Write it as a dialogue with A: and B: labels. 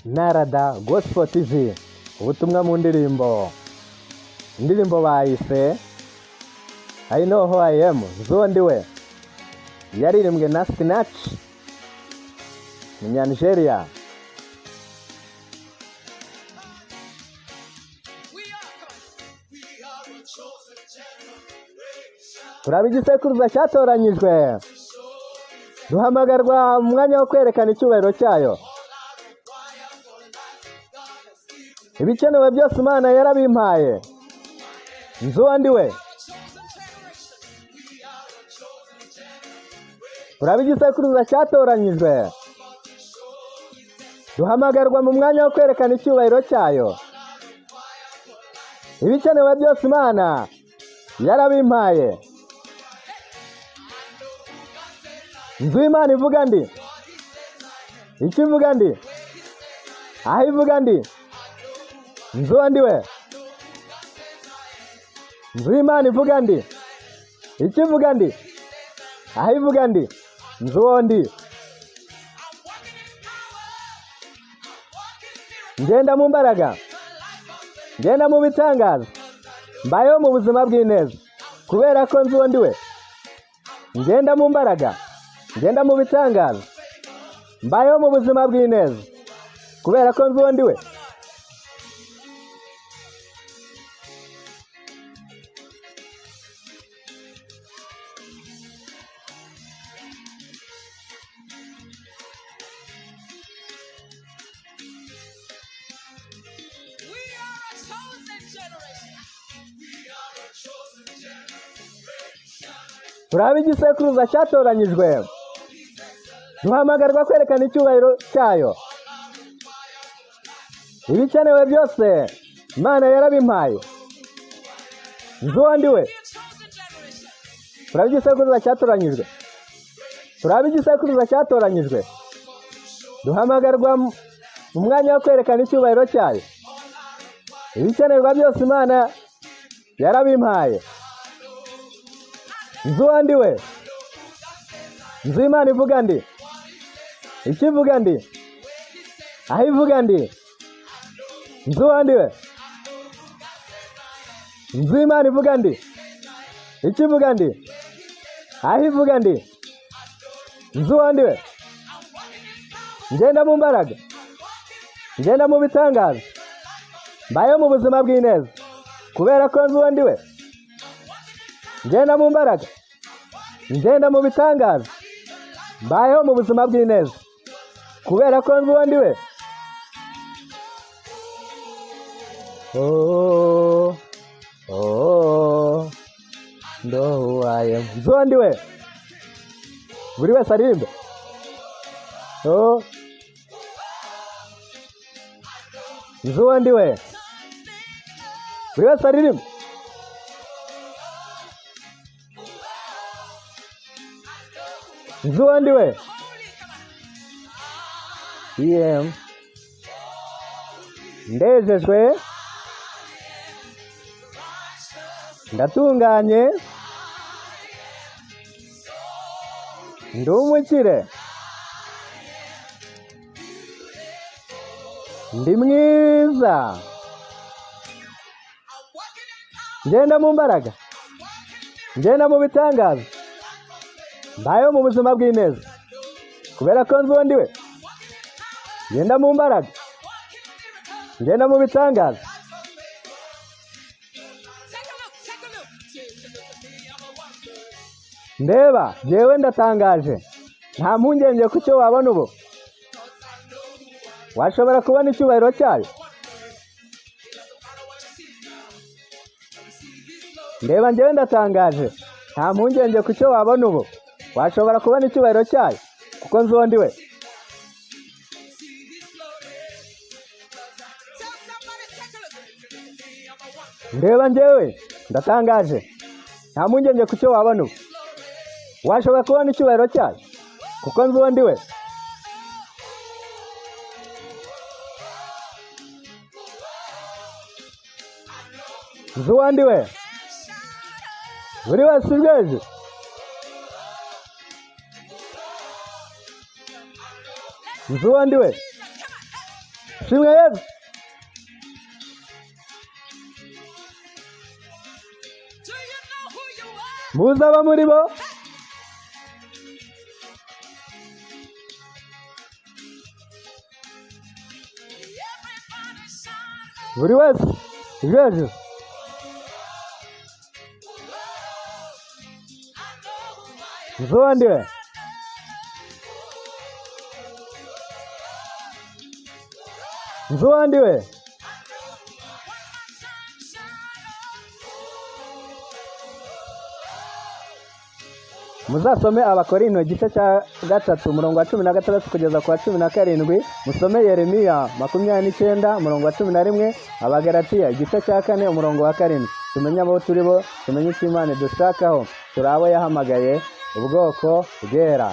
A: Narada Gospel TV, ubutumwa mu ndirimbo bayise I Know Who I Am, zondiwe yaririmbwe na Sinach Nigeria. Turaba igisekuruza cyatoranyijwe, duhamagarwa mu mwanya wo kwerekana icyubahiro cyayo. Ibikenewe byose Imana yarabimpaye, nzuwandiwe. Turaba igisekuruza cyatoranyijwe, duhamagarwa mu mwanya wo kwerekana icyubahiro cyayo. Ibikenewe byose Imana yarabimpaye. Inzu Imana ivuga ndi, icyo ivuga ndi, aho ivuga ndi, nzuwandiwe. Inzu Imana ivuga ndi, icyo ivuga ndi, aho ivuga ndi, nzuwondi. Ngenda mu mbaraga, ngenda mu bitangaza, mbayeho mu buzima bw'ineza kubera ko nzuwondiwe. Ngenda mu mbaraga, ngenda mu bitangaza, mbayeho mu buzima bw'ineza kubera ko nzuwondiwe. Turaba igisekuruza cyatoranyijwe, duhamagarwa kwerekana icyubahiro cyayo. Ibikenewe byose Imana yarabimpaye, nzuwandiwe. Turaba igisekuruza cyatoranyijwe, turaba igisekuruza cyatoranyijwe, duhamagarwa mu mwanya wo kwerekana icyubahiro cyayo. Ibikenerwa byose Imana yarabimpaye, nzuwandiwe. Inzu Imana ivuga ndi, icyo ivuga ndi, aho ivuga ndi, nzuwandiwe. Inzu Imana ivuga ndi, icyo ivuga ndi, aho ivuga ndi, nzuwandiwe. Ngenda mu mbaraga, ngenda mu bitangaza, mbayeho mu buzima bw'ineza kubera ko nzuwandiwe. Ngenda mu mbaraga, ngenda mu bitangaza, mbayeho mu buzima bw'ineza kubera ko nzuwandiwe. Oh, oh, know who I am, nzuwandiwe. Buri wese aririmbe. Oh, nzuwandiwe. Buri wese aririmbe. Nzuwandiwe. Yem. Ndejejwe, ndatunganye, ndi umukire, ndi mwiza. Ngenda mu mbaraga, ngenda mu bitangaza, mbayeho mu buzima bw'ineza kubera ko nzuwandiwe. Ngenda mu mbaraga, ngenda mu bitangaza. Ndeba jewe ndatangaje, nta mpungenge ku cyo wabona ubu. Washobora kubona icyubahiro cyayo. Ndeba njyewe ndatangaje, nta mpungenge ku cyo wabona ubu. Washobora kubona icyubahiro cyayo kuko nzuwandiwe. Ndeba njyewe ndatangaje, nta mpungenge ku cyo wabona ubu. Washobora kubona icyubahiro cyayo kuko nzuwandiwe. Nzuwandiwe. Buri wese ubweze. nzuwandiwe ashimwe Yesu. muzi aba muri bo buri wese hejuru. Nzuwa ndiwe muzasome Abakorinto igice cya 3 umurongo wa 16 kugeza ku wa 17, musome Yeremiya 29 umurongo wa 11, Abagalatiya igice cya 4 umurongo wa 7. tumenye abo turi bo, tumenye icyo Imana dushakaho, turi abo yahamagaye ubwoko bwera.